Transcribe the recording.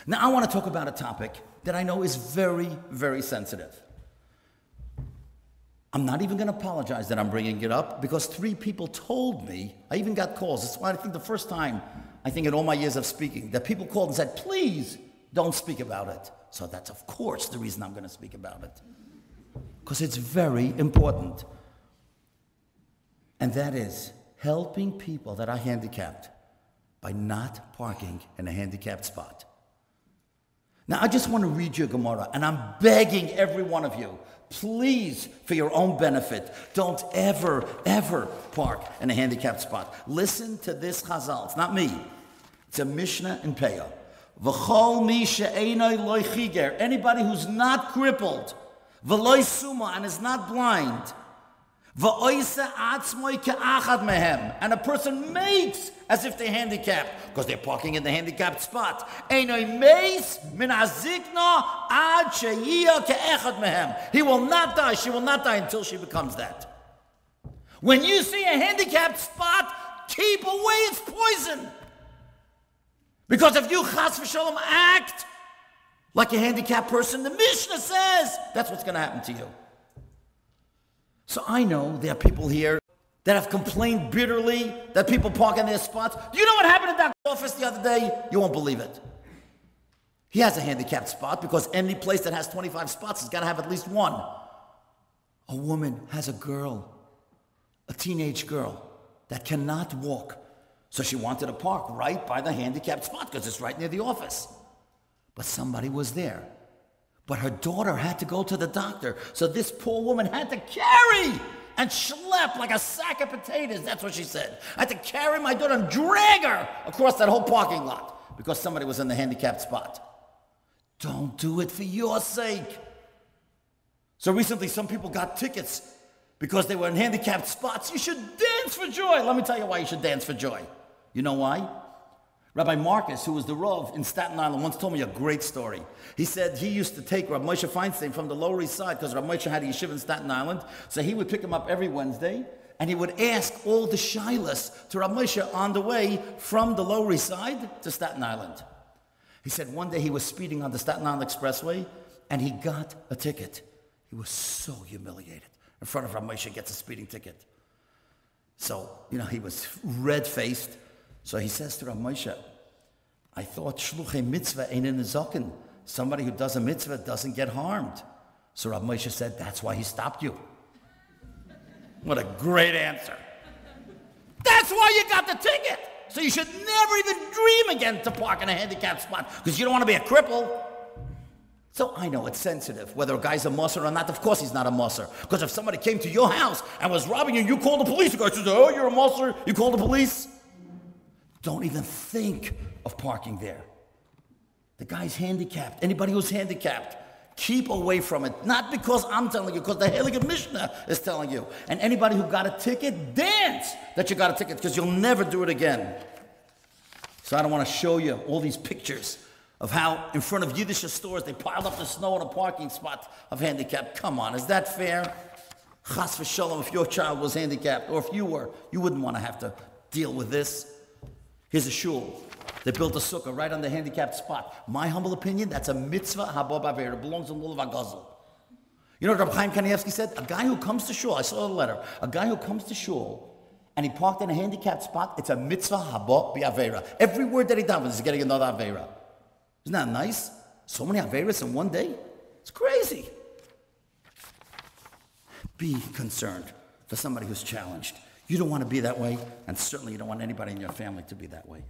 Now, I want to talk about a topic that I know is very, very sensitive. I'm not even going to apologize that I'm bringing it up because 3 people told me, I even got calls. It's why I think the first time, I think in all my years of speaking, that people called and said, please don't speak about it. So that's, of course, the reason I'm going to speak about it. Because it's very important. And that is helping people that are handicapped by not parking in a handicapped spot. Now, I just want to read you a Gemara, and I'm begging every one of you, please, for your own benefit, don't ever, ever park in a handicapped spot. Listen to this Chazal. It's not me. It's a Mishnah in Peah. V'chol mi she'enoi loy chiger. Anybody who's not crippled, v'loy suma, and is not blind, v'oise atzmoi ke'achad mehem, and a person makes as if they're handicapped because they're parking in the handicapped spot. Einoi meis min hazikna ad sheyia ke'echad mehem. He will not die. She will not die until she becomes that. When you see a handicapped spot, keep away. It's poison. Because if you, chas v'shalom, act like a handicapped person, the Mishnah says that's what's going to happen to you. So I know there are people here that have complained bitterly that people park in their spots. Do you know what happened in that office the other day? You won't believe it. He has a handicapped spot because any place that has 25 spots has got to have at least one. A woman has a girl, a teenage girl, that cannot walk. So she wanted to park right by the handicapped spot because it's right near the office. But somebody was there. But her daughter had to go to the doctor. So this poor woman had to carry and schlep like a sack of potatoes. That's what she said. I had to carry my daughter and drag her across that whole parking lot because somebody was in the handicapped spot. Don't do it for your sake. So recently some people got tickets because they were in handicapped spots. You should dance for joy. Let me tell you why you should dance for joy. You know why? Rabbi Marcus, who was the Rav in Staten Island, once told me a great story. He said he used to take Rabbi Moshe Feinstein from the Lower East Side because Rabbi Moshe had a yeshiva in Staten Island. So he would pick him up every Wednesday, and he would ask all the shilas to Rabbi Moshe on the way from the Lower East Side to Staten Island. He said one day he was speeding on the Staten Island Expressway, and he got a ticket. He was so humiliated. In front of Rabbi Moshe gets a speeding ticket. So, he was red-faced. So he says to Rabbi Moshe, I thought shluchei mitzvah ain't in the zokin. Somebody who does a mitzvah doesn't get harmed. So Rabbi Moshe said, that's why he stopped you. What a great answer. That's why you got the ticket. So you should never even dream again to park in a handicapped spot because you don't want to be a cripple. So I know it's sensitive, whether a guy's a musser or not. Of course he's not a musser. Because if somebody came to your house and was robbing you, you call the police. The guy says, oh, you're a musser. You call the police. Don't even think of parking there. The guy's handicapped. Anybody who's handicapped, keep away from it. Not because I'm telling you, because the Heilige Mishnah is telling you. And anybody who got a ticket, dance that you got a ticket because you'll never do it again. So I don't want to show you all these pictures of how in front of Yiddish stores they piled up the snow in a parking spot of handicapped. Come on, is that fair? Chas v'shalom, if your child was handicapped, or if you were, you wouldn't want to have to deal with this. Here's a shul. They built a sukkah right on the handicapped spot. My humble opinion, that's a mitzvah haba b'aver. It belongs in Lulav HaGazel. You know what Rabbi Chaim Kanievsky said? A guy who comes to shul, I saw the letter, a guy who comes to shul and he parked in a handicapped spot, it's a mitzvah haba b'avera. Every word that he does is getting another avera. Isn't that nice? So many averas in one day? It's crazy. Be concerned for somebody who's challenged. You don't want to be that way, and certainly you don't want anybody in your family to be that way.